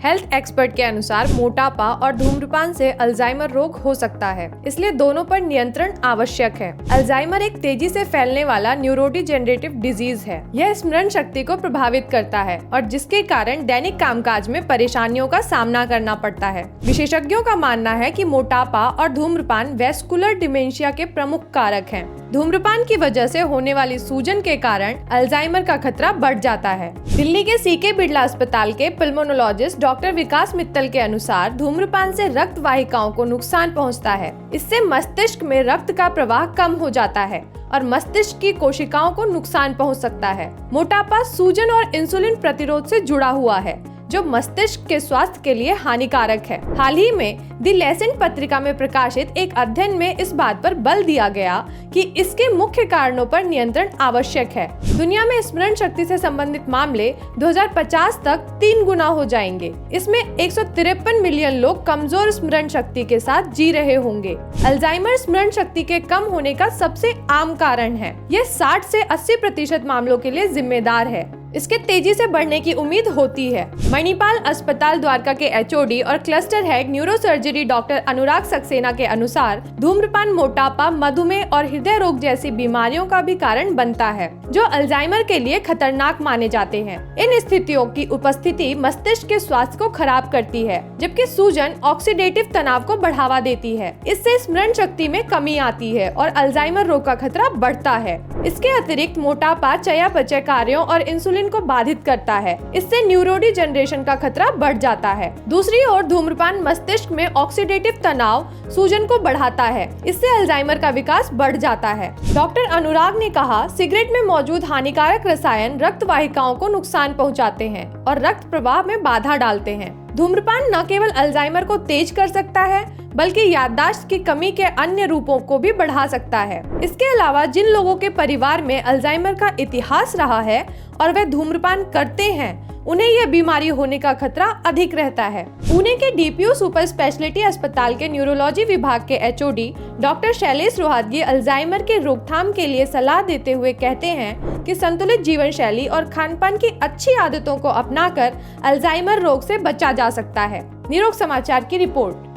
Health expert के अनुसार मोटापा और धूम्रपान से अल्जाइमर रोग हो सकता है, इसलिए दोनों पर नियंत्रण आवश्यक है। अल्जाइमर एक तेजी से फैलने वाला न्यूरोडिजेनरेटिव डिजीज है। यह स्मरण शक्ति को प्रभावित करता है और जिसके कारण दैनिक कामकाज में परेशानियों का सामना करना पड़ता है। विशेषज्ञों का मानना है कि मोटापा और धूम्रपान वैस्कुलर डिमेंशिया के प्रमुख कारक हैं। धूम्रपान की वजह से होने वाली सूजन के कारण अल्जाइमर का खतरा बढ़ जाता है। दिल्ली के सीके बिड़ला अस्पताल के पल्मोनोलॉजिस्ट डॉक्टर विकास मित्तल के अनुसार धूम्रपान से रक्त वाहिकाओं को नुकसान पहुंचता है। इससे मस्तिष्क में रक्त का प्रवाह कम हो जाता है और मस्तिष्क की कोशिकाओं को नुकसान पहुंच सकता है। मोटापा सूजन और इंसुलिन प्रतिरोध से जुड़ा हुआ है, जो मस्तिष्क के स्वास्थ्य के लिए हानिकारक है। हाल ही में द लैंसेट पत्रिका में प्रकाशित एक अध्ययन में इस बात पर बल दिया गया कि इसके मुख्य कारणों पर नियंत्रण आवश्यक है। दुनिया में स्मरण शक्ति से संबंधित मामले 2050 तक 3 गुना हो जाएंगे। इसमें 153 मिलियन लोग कमजोर स्मरण शक्ति के साथ जी रहे होंगे। अल्जाइमर स्मरण शक्ति के कम होने का सबसे आम कारण है। यह 60 से 80% मामलों के लिए जिम्मेदार है। इसके तेजी से बढ़ने की उम्मीद होती है। मणिपाल अस्पताल द्वारका के एचओडी और क्लस्टर हेड न्यूरोसर्जरी डॉक्टर अनुराग सक्सेना के अनुसार धूम्रपान मोटापा, मधुमेह और हृदय रोग जैसी बीमारियों का भी कारण बनता है, जो अल्जाइमर के लिए खतरनाक माने जाते हैं। इन स्थितियों की उपस्थिति मस्तिष्क के स्वास्थ्य को खराब करती है, जबकि सूजन ऑक्सीडेटिव तनाव को बढ़ावा देती है। इससे स्मरण शक्ति में कमी आती है और अल्जाइमर रोग का खतरा बढ़ता है। इसके अतिरिक्त मोटापा चयापचय कार्यों और इंसुलिन को बाधित करता है। इससे न्यूरोडिजेनरेशन का खतरा बढ़ जाता है। दूसरी ओर धूम्रपान मस्तिष्क में ऑक्सीडेटिव तनाव सूजन को बढ़ाता है। इससे अल्जाइमर का विकास बढ़ जाता है। डॉक्टर अनुराग ने कहा, सिगरेट में मौजूद हानिकारक रसायन रक्त वाहिकाओं को नुकसान पहुंचाते हैं और रक्त प्रवाह में बाधा डालते हैं। धूम्रपान न केवल अल्जाइमर को तेज कर सकता है, बल्कि याददाश्त की कमी के अन्य रूपों को भी बढ़ा सकता है। इसके अलावा जिन लोगों के परिवार में अल्जाइमर का इतिहास रहा है और वे धूम्रपान करते हैं, उन्हें यह बीमारी होने का खतरा अधिक रहता है। पुणे के डीपीयू सुपर स्पेशलिटी अस्पताल के न्यूरोलॉजी विभाग के HOD doctor Shailesh Rohatgi Alzheimer के रोकथाम के लिए सलाह देते हुए कहते हैं कि संतुलित जीवन शैली और खानपान की अच्छी आदतों को अपनाकर अल्जाइमर रोग से बचा जा सकता है। निरोग समाचार की रिपोर्ट।